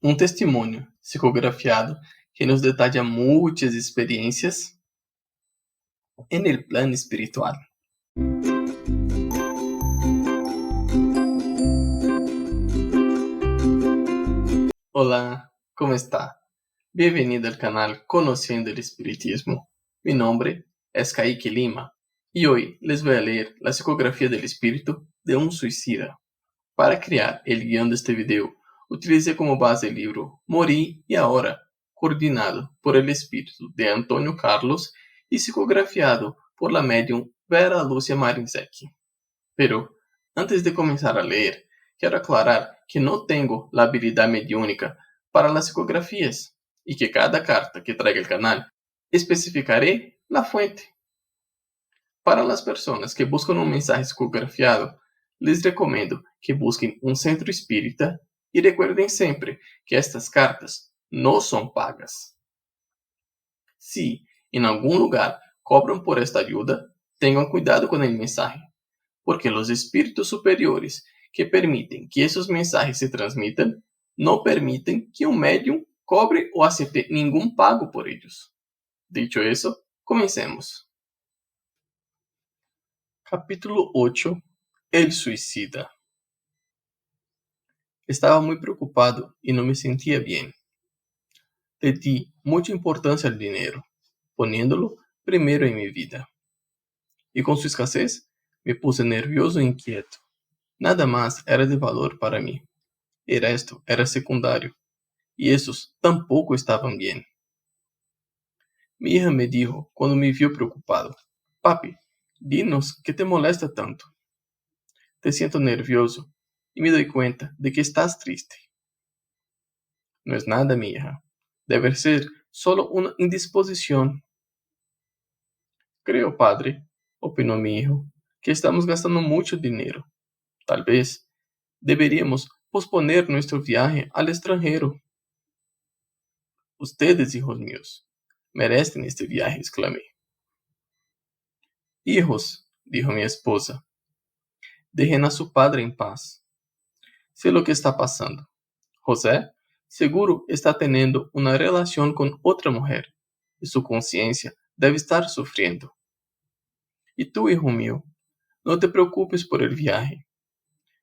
Um testemunho psicografiado que nos detalla muitas experiências en el plano espiritual. Olá, como está? Bem-vindo ao canal Conociendo el Espiritismo. Mi nombre es Kaique Lima y hoy les voy a leer la psicografía del espíritu de un suicida. Para crear el guión de este video, utilicé como base el libro Morí y Ahora, coordinado por el espíritu de Antônio Carlos y psicografiado por la medium Vera Lúcia Marinzec. Pero, antes de comenzar a leer, quiero aclarar que no tengo la habilidad mediúnica para las psicografías y que cada carta que traiga el canal especificaré la fuente. Para las personas que buscan un mensaje psicografiado, les recomiendo que busquen un centro espírita y recuerden siempre que estas cartas no son pagas. Si en algún lugar cobran por esta ayuda, tengan cuidado con el mensaje, porque los espíritus superiores que permiten que esos mensajes se transmitan no permiten que un medium cobre o acepte ningún pago por ellos. Dicho eso, comencemos. Capítulo 8. El suicida. Estaba muy preocupado y no me sentía bien. Le di mucha importancia al dinero, poniéndolo primero en mi vida. Y con su escasez, me puse nervioso e inquieto. Nada más era de valor para mí. El resto era secundario, y esos tampoco estaban bien. Mi hija me dijo cuando me vio preocupado: Papi, dinos, ¿qué te molesta tanto? Te siento nervioso y me doy cuenta de que estás triste. No es nada, mi hija. Debe ser solo una indisposición. Creo, padre, opinó mi hijo, que estamos gastando mucho dinero. Tal vez deberíamos posponer nuestro viaje al extranjero. Ustedes, hijos míos, merecen este viaje, exclamé. Hijos, dijo mi esposa, dejen a su padre en paz. Sé lo que está pasando. José seguro está teniendo una relación con otra mujer y su conciencia debe estar sufriendo. Y tú, hijo mío, no te preocupes por el viaje.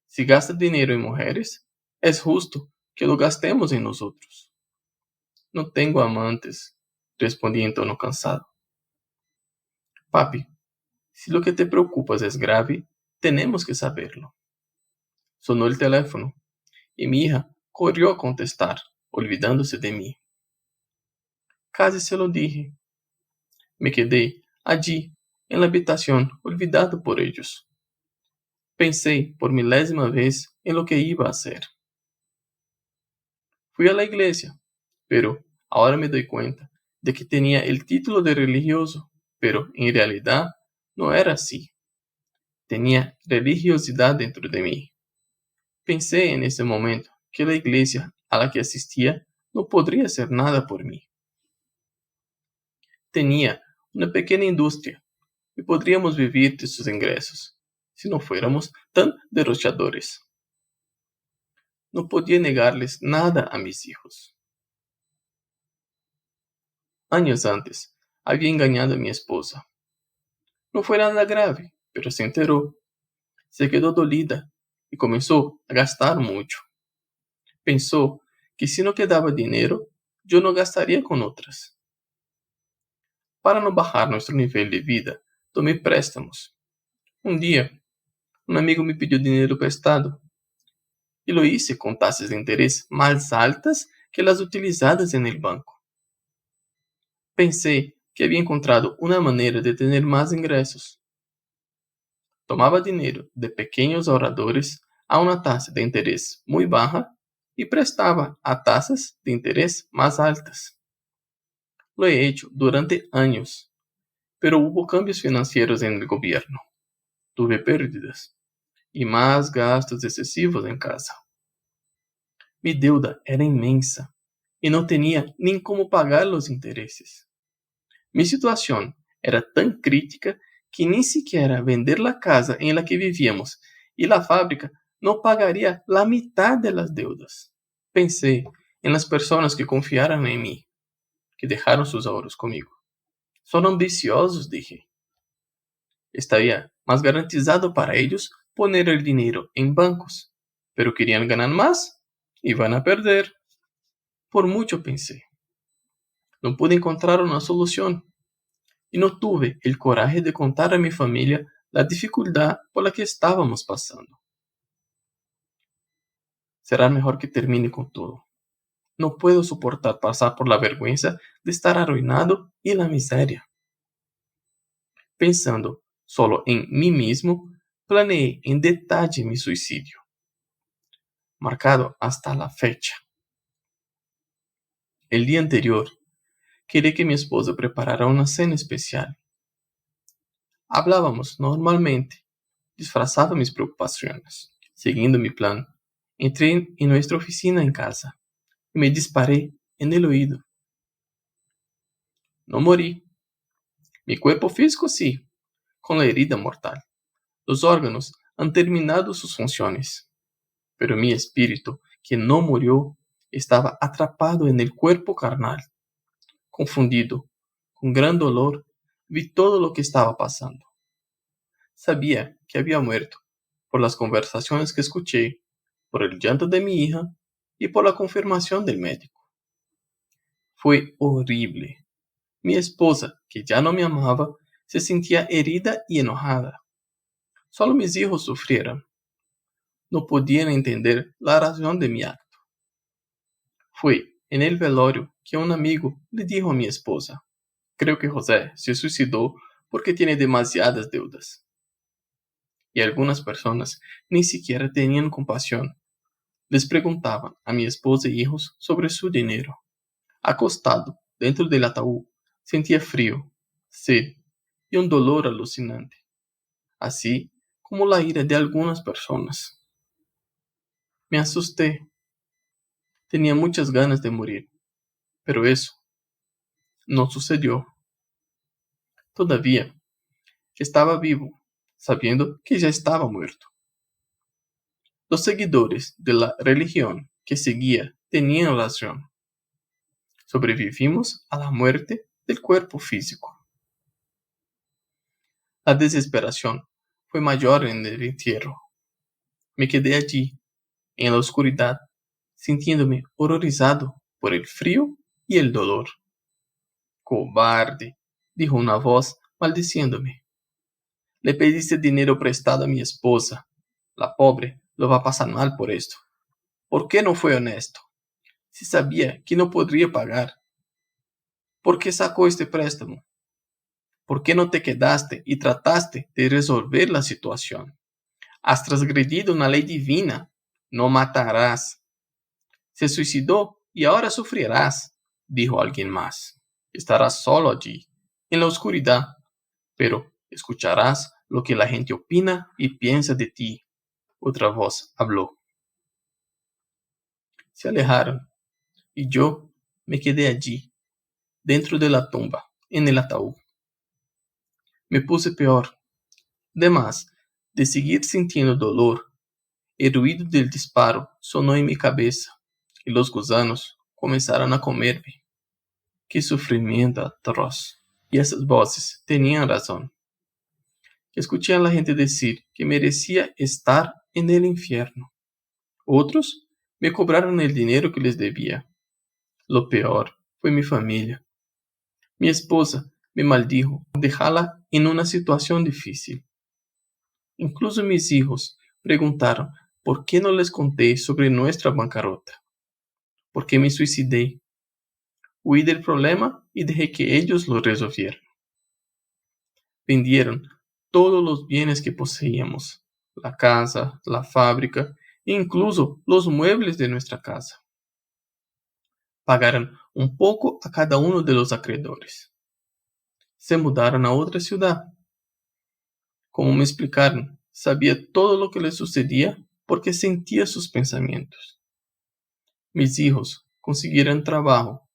Si gastas dinero en mujeres, es justo que lo gastemos en nosotros. No tengo amantes, respondí en tono cansado. Papi, si lo que te preocupas es grave, tenemos que saberlo. Sonó el teléfono y mi hija corrió a contestar, olvidándose de mí. Casi se lo dije. Me quedé allí, en la habitación, olvidado por ellos. Pensé por milésima vez en lo que iba a hacer. Fui a la iglesia, pero ahora me doy cuenta de que tenía el título de religioso, pero en realidad no era así. Tenía religiosidad dentro de mí. Pensé en ese momento que la iglesia a la que asistía no podría hacer nada por mí. Tenía una pequeña industria y podríamos vivir de sus ingresos si no fuéramos tan derrochadores. No podía negarles nada a mis hijos. Años antes, había engañado a mi esposa. No fue nada grave, pero se enteró. Se quedó dolida y comenzó a gastar mucho. Pensó que si no quedaba dinero, yo no gastaría con otras. Para no bajar nuestro nivel de vida, tomé préstamos. Un día, un amigo me pidió dinero prestado y lo hice con tasas de interés más altas que las utilizadas en el banco. Pensé que había encontrado una manera de tener más ingresos. Tomaba dinero de pequeños ahorradores a una tasa de interés muy baja y prestaba a tasas de interés más altas. Lo he hecho durante años, pero hubo cambios financieros en el gobierno. Tuve pérdidas y más gastos excesivos en casa. Mi deuda era inmensa y no tenía ni cómo pagar los intereses. Mi situación era tan crítica que ni siquiera vender la casa en la que vivíamos y la fábrica no pagaría la mitad de las deudas. Pensé en las personas que confiaron en mí, que dejaron sus ahorros conmigo. Son ambiciosos, dije. Estaría más garantizado para ellos poner el dinero en bancos, pero querían ganar más y van a perder. Por mucho pensé. No pude encontrar una solución y no tuve el coraje de contar a mi familia la dificultad por la que estábamos pasando. Será mejor que termine con todo. No puedo soportar pasar por la vergüenza de estar arruinado y en la miseria. Pensando solo en mí mismo, planeé en detalle mi suicidio, marcado hasta la fecha. El día anterior, quería que mi esposa preparara una cena especial. Hablábamos normalmente, disfrazaba mis preocupaciones. Siguiendo mi plan, entré en nuestra oficina en casa y me disparé en el oído. No morí. Mi cuerpo físico sí, con la herida mortal. Los órganos han terminado sus funciones, pero mi espíritu, que no murió, estaba atrapado en el cuerpo carnal. Confundido, con gran dolor, vi todo lo que estaba pasando. Sabía que había muerto por las conversaciones que escuché, por el llanto de mi hija y por la confirmación del médico. Fue horrible. Mi esposa, que ya no me amaba, se sentía herida y enojada. Solo mis hijos sufrieron. No podían entender la razón de mi acto. Fue en el velorio que un amigo le dijo a mi esposa: creo que José se suicidó porque tiene demasiadas deudas. Y algunas personas ni siquiera tenían compasión. Les preguntaban a mi esposa e hijos sobre su dinero. Acostado dentro del ataúd, sentía frío, sed y un dolor alucinante, así como la ira de algunas personas. Me asusté. Tenía muchas ganas de morir, pero eso no sucedió. Todavía estaba vivo, sabiendo que ya estaba muerto. Los seguidores de la religión que seguía tenían razón. Sobrevivimos a la muerte del cuerpo físico. La desesperación fue mayor en el entierro. Me quedé allí, en la oscuridad, sintiéndome horrorizado por el frío y el dolor. Cobarde, dijo una voz maldiciéndome. Le pediste dinero prestado a mi esposa. La pobre lo va a pasar mal por esto. ¿Por qué no fue honesto? Si sabía que no podría pagar. ¿Por qué sacó este préstamo? ¿Por qué no te quedaste y trataste de resolver la situación? Has transgredido una ley divina. No matarás. Se suicidó y ahora sufrirás, dijo alguien más. Estarás solo allí, en la oscuridad, pero escucharás lo que la gente opina y piensa de ti. Otra voz habló. Se alejaron y yo me quedé allí, dentro de la tumba, en el ataúd. Me puse peor. Además de seguir sintiendo dolor, el ruido del disparo sonó en mi cabeza y los gusanos comenzaron a comerme. ¡Qué sufrimiento atroz! Y esas voces tenían razón. Escuché a la gente decir que merecía estar en el infierno. Otros me cobraron el dinero que les debía. Lo peor fue mi familia. Mi esposa me maldijo por dejarla en una situación difícil. Incluso mis hijos preguntaron por qué no les conté sobre nuestra bancarrota. ¿Por qué me suicidé? Huí del problema y dejé que ellos lo resolvieran. Vendieron todos los bienes que poseíamos, la casa, la fábrica e incluso los muebles de nuestra casa. Pagaron un poco a cada uno de los acreedores. Se mudaron a otra ciudad. Como me explicaron, sabía todo lo que les sucedía porque sentía sus pensamientos. Mis hijos consiguieron trabajo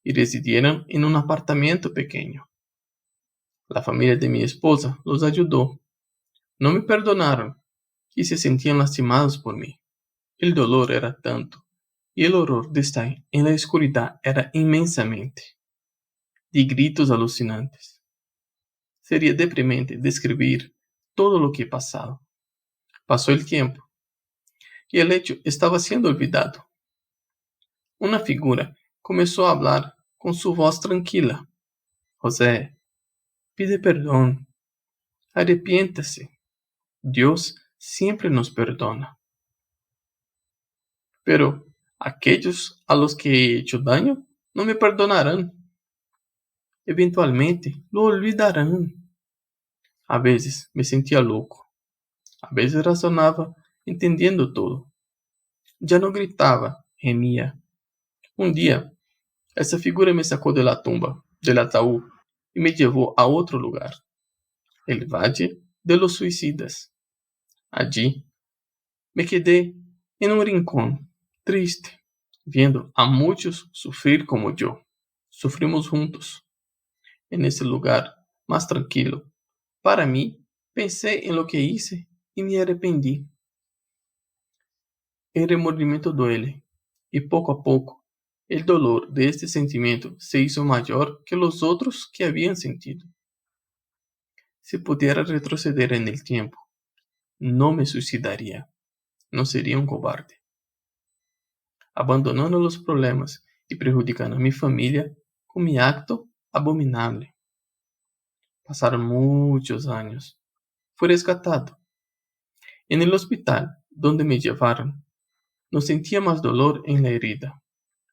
y residieron en un apartamento pequeño. La familia de mi esposa los ayudó. No me perdonaron y se sentían lastimados por mí. El dolor era tanto y el horror de estar en la oscuridad era inmensamente, de gritos alucinantes. Sería deprimente describir todo lo que he pasado. Pasó el tiempo y el hecho estaba siendo olvidado. Una figura comenzó a hablar con su voz tranquila. José, pide perdón, arrepiéntase. Dios siempre nos perdona. Pero aquellos a los que he hecho daño no me perdonarán. Eventualmente lo olvidarán. A veces me sentía loco. A veces razonaba entendiendo todo. Ya no gritaba, gemía. Un día, esa figura me sacó de la tumba, del ataúd, y me llevó a otro lugar, el Valle de los Suicidas. Allí me quedé en un rincón, triste, viendo a muchos sufrir como yo. Sufrimos juntos, en ese lugar más tranquilo. Para mí, pensé en lo que hice y me arrepentí. El remordimiento duele, y poco a poco, el dolor de este sentimiento se hizo mayor que los otros que habían sentido. Si pudiera retroceder en el tiempo, no me suicidaría, no sería un cobarde. Abandonando los problemas y perjudicando a mi familia con mi acto abominable. Pasaron muchos años. Fui rescatado. En el hospital donde me llevaron, no sentía más dolor en la herida,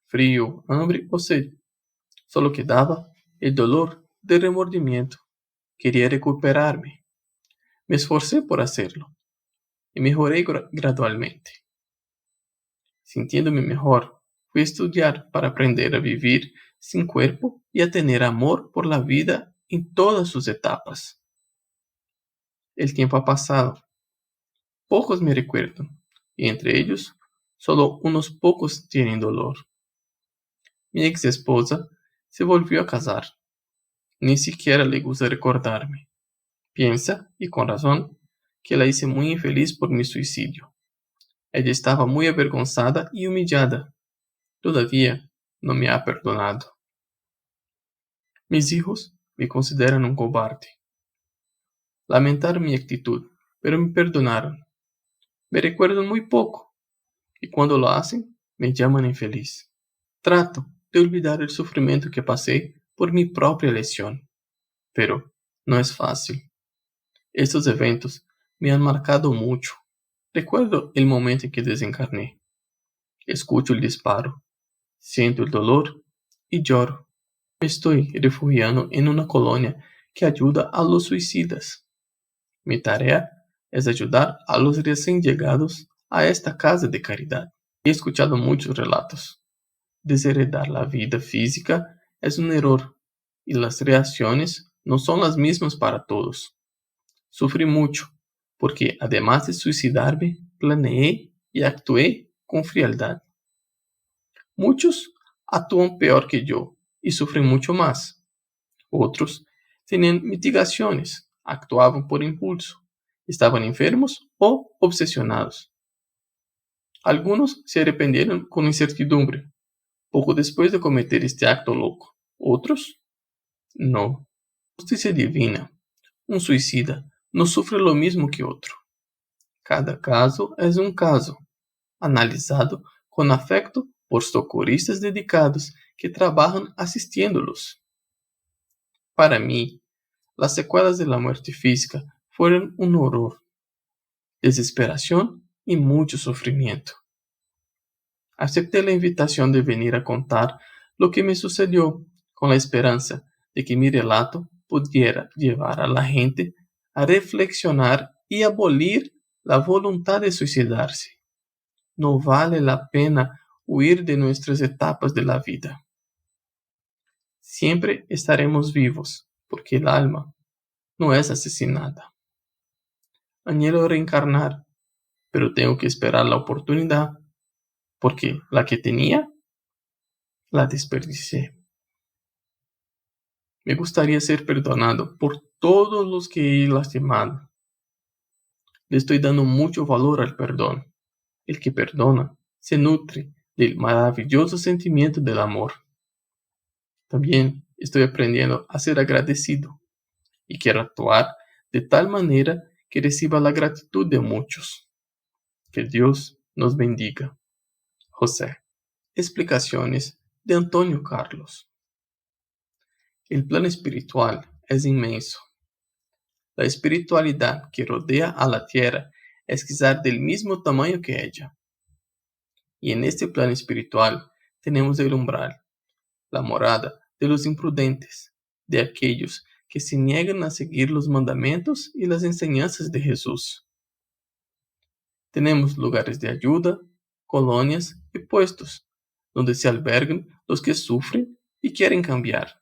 frío, hambre o sed. Solo quedaba el dolor del remordimiento. Quería recuperarme. Me esforcé por hacerlo y mejoré gradualmente. Sintiéndome mejor, fui a estudiar para aprender a vivir sin cuerpo y a tener amor por la vida en todas sus etapas. El tiempo ha pasado. Pocos me recuerdan, y entre ellos, solo unos pocos tienen dolor. Mi ex esposa se volvió a casar. Ni siquiera le gusta recordarme. Piensa, y con razón, que la hice muy infeliz por mi suicidio. Ella estaba muy avergonzada y humillada. Todavía no me ha perdonado. Mis hijos me consideran un cobarde. Lamentaron mi actitud, pero me perdonaron. Me recuerdan muy poco, y cuando lo hacen, me llaman infeliz. Trato de olvidar el sufrimiento que pasé por mi propia lesión, pero no es fácil. Estos eventos me han marcado mucho. Recuerdo el momento en que desencarné. Escucho el disparo, siento el dolor y lloro. Me estoy refugiando en una colonia que ayuda a los suicidas. Mi tarea es ayudar a los recién llegados a esta casa de caridad. He escuchado muchos relatos. Desheredar la vida física es un error y las reacciones no son las mismas para todos. Sufrí mucho porque además de suicidarme, planeé y actué con frialdad. Muchos actúan peor que yo y sufren mucho más. Otros tenían mitigaciones, actuaban por impulso, estaban enfermos o obsesionados. Algunos se arrepintieron con incertidumbre, poco después de cometer este acto loco. Otros, no. Justicia divina. Un suicida no sufre lo mismo que otro. Cada caso es un caso, analizado con afecto por socorristas dedicados que trabajan asistiéndolos. Para mí, las secuelas de la muerte física fueron un horror, desesperación y mucho sufrimiento. Acepté la invitación de venir a contar lo que me sucedió con la esperanza de que mi relato pudiera llevar a la gente a reflexionar y abolir la voluntad de suicidarse. No vale la pena huir de nuestras etapas de la vida. Siempre estaremos vivos, porque el alma no es asesinada. Anhelo reencarnar, pero tengo que esperar la oportunidad, porque la que tenía, la desperdicié. Me gustaría ser perdonado por todos los que he lastimado. Le estoy dando mucho valor al perdón. El que perdona se nutre del maravilloso sentimiento del amor. También estoy aprendiendo a ser agradecido y quiero actuar de tal manera que reciba la gratitud de muchos. Que Dios nos bendiga. José. Explicaciones de Antonio Carlos. El plan espiritual es inmenso. La espiritualidad que rodea a la tierra es quizás del mismo tamaño que ella. Y en este plan espiritual tenemos el umbral, la morada de los imprudentes, de aquellos que se niegan a seguir los mandamientos y las enseñanzas de Jesús. Tenemos lugares de ayuda, colonias y puestos, donde se albergan los que sufren y quieren cambiar.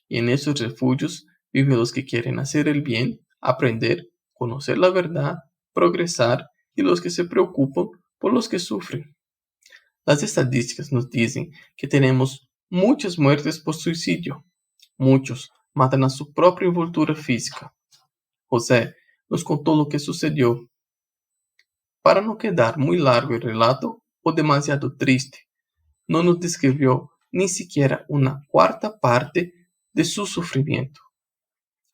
Y en esos refugios viven los que quieren hacer el bien, aprender, conocer la verdad, progresar y los que se preocupan por los que sufren. Las estadísticas nos dicen que tenemos muchas muertes por suicidio. Muchos matan a su propia envoltura física. José nos contó lo que sucedió. Para no quedar muy largo el relato o demasiado triste, no nos describió ni siquiera una cuarta parte de su sufrimiento.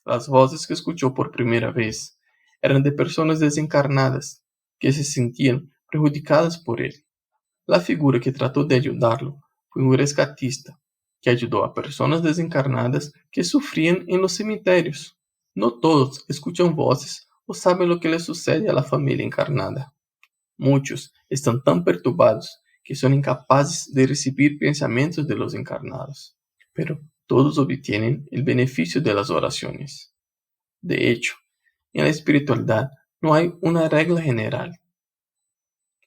Las voces que escuchó por primera vez eran de personas desencarnadas que se sentían perjudicadas por él. La figura que trató de ayudarlo fue un rescatista que ayudó a personas desencarnadas que sufrían en los cementerios. No todos escuchan voces o saben lo que le sucede a la familia encarnada. Muchos están tan perturbados que son incapaces de recibir pensamientos de los encarnados, pero todos obtienen el beneficio de las oraciones. De hecho, en la espiritualidad no hay una regla general.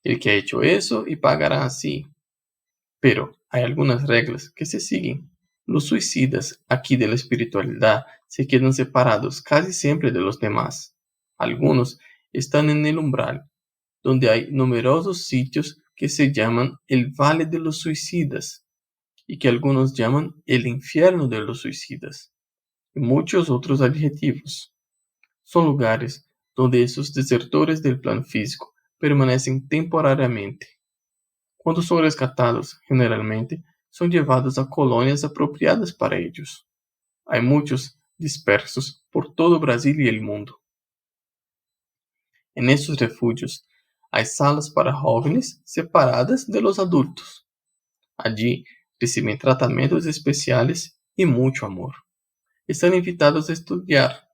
El que ha hecho eso y pagará así. Pero hay algunas reglas que se siguen. Los suicidas aquí de la espiritualidad se quedan separados casi siempre de los demás. Algunos están en el umbral, donde hay numerosos sitios que se llaman el Valle de los Suicidas y que algunos llaman el infierno de los suicidas y muchos otros adjetivos. Son lugares donde esos desertores del plan físico permanecen temporariamente. Cuando son rescatados, generalmente son llevados a colonias apropiadas para ellos. Hay muchos dispersos por todo Brasil y el mundo. En esos refugios hay salas para jóvenes separadas de los adultos. Allí reciben tratamientos especiales y mucho amor. Están invitados a estudiar,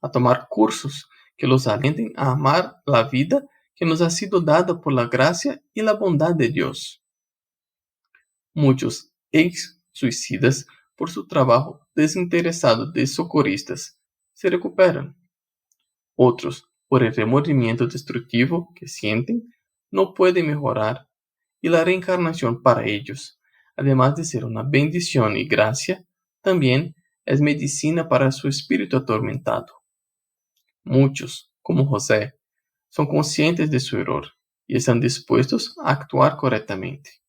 a tomar cursos que los alienten a amar la vida que nos ha sido dada por la gracia y la bondad de Dios. Muchos ex-suicidas, por su trabajo desinteresado de socorristas, se recuperan. Otros, por el remordimiento destructivo que sienten, no pueden mejorar y la reencarnación para ellos, además de ser una bendición y gracia, también es medicina para su espíritu atormentado. Muchos, como José, son conscientes de su error y están dispuestos a actuar correctamente.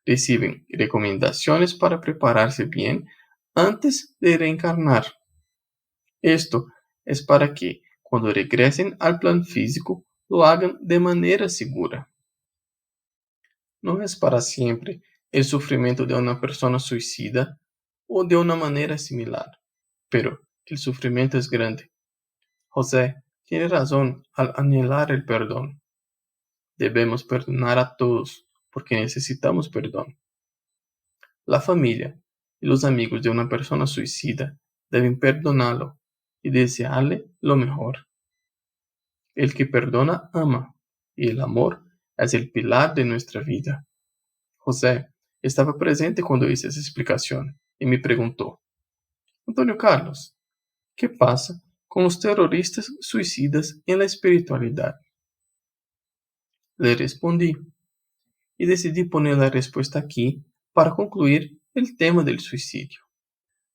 Reciben recomendaciones para prepararse bien antes de reencarnar. Esto es para que, cuando regresen al plan físico, lo hagan de manera segura. No es para siempre el sufrimiento de una persona suicida o de una manera similar, pero el sufrimiento es grande. José tiene razón al anhelar el perdón. Debemos perdonar a todos porque necesitamos perdón. La familia y los amigos de una persona suicida deben perdonarlo y desearle lo mejor. El que perdona ama, y el amor es el pilar de nuestra vida. José estaba presente cuando hice esa explicación y me preguntó: Antonio Carlos, ¿qué pasa con los terroristas suicidas en la espiritualidad? Le respondí y decidí poner la respuesta aquí para concluir el tema del suicidio.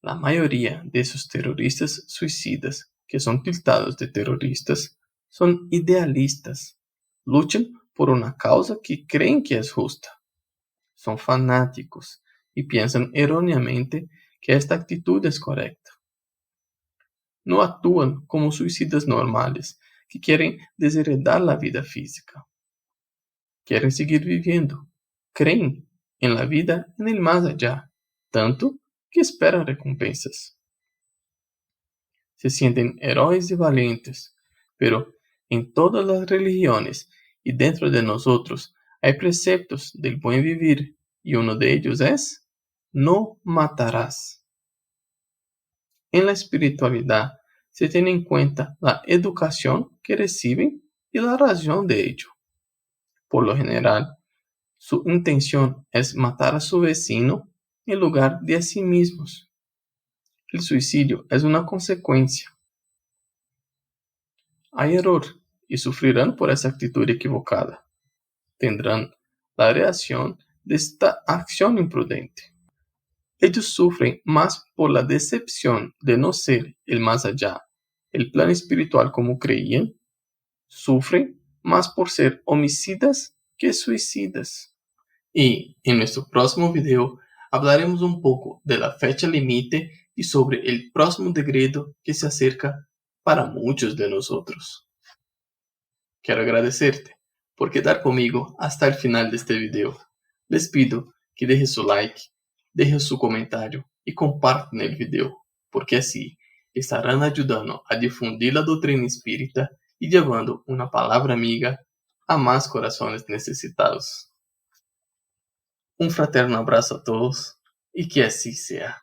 La mayoría de esos terroristas suicidas que son tildados de terroristas son idealistas. Luchan por una causa que creen que es justa. Son fanáticos y piensan erróneamente que esta actitud es correcta. No actúan como suicidas normales que quieren desheredar la vida física. Quieren seguir viviendo, creen en la vida en el más allá, tanto que esperan recompensas. Se sienten héroes y valientes, pero en todas las religiones y dentro de nosotros hay preceptos del buen vivir y uno de ellos es: no matarás. En la espiritualidad se tiene en cuenta la educación que reciben y la razón de ello. Por lo general, su intención es matar a su vecino en lugar de a sí mismos. El suicidio es una consecuencia. Hay error y sufrirán por esa actitud equivocada. Tendrán la reacción de esta acción imprudente. Ellos sufren más por la decepción de no ser el más allá, el plan espiritual como creían. Sufren más por ser homicidas que suicidas. Y en nuestro próximo video hablaremos un poco de la fecha límite y sobre el próximo decreto que se acerca para muchos de nosotros. Quiero agradecerte por quedar conmigo hasta el final de este video. Les pido que dejen su like, dejen su comentario y compartan el video, porque así estarán ayudando a difundir la doctrina espírita y llevando una palabra amiga a más corazones necesitados. Un fraterno abrazo a todos y que así sea.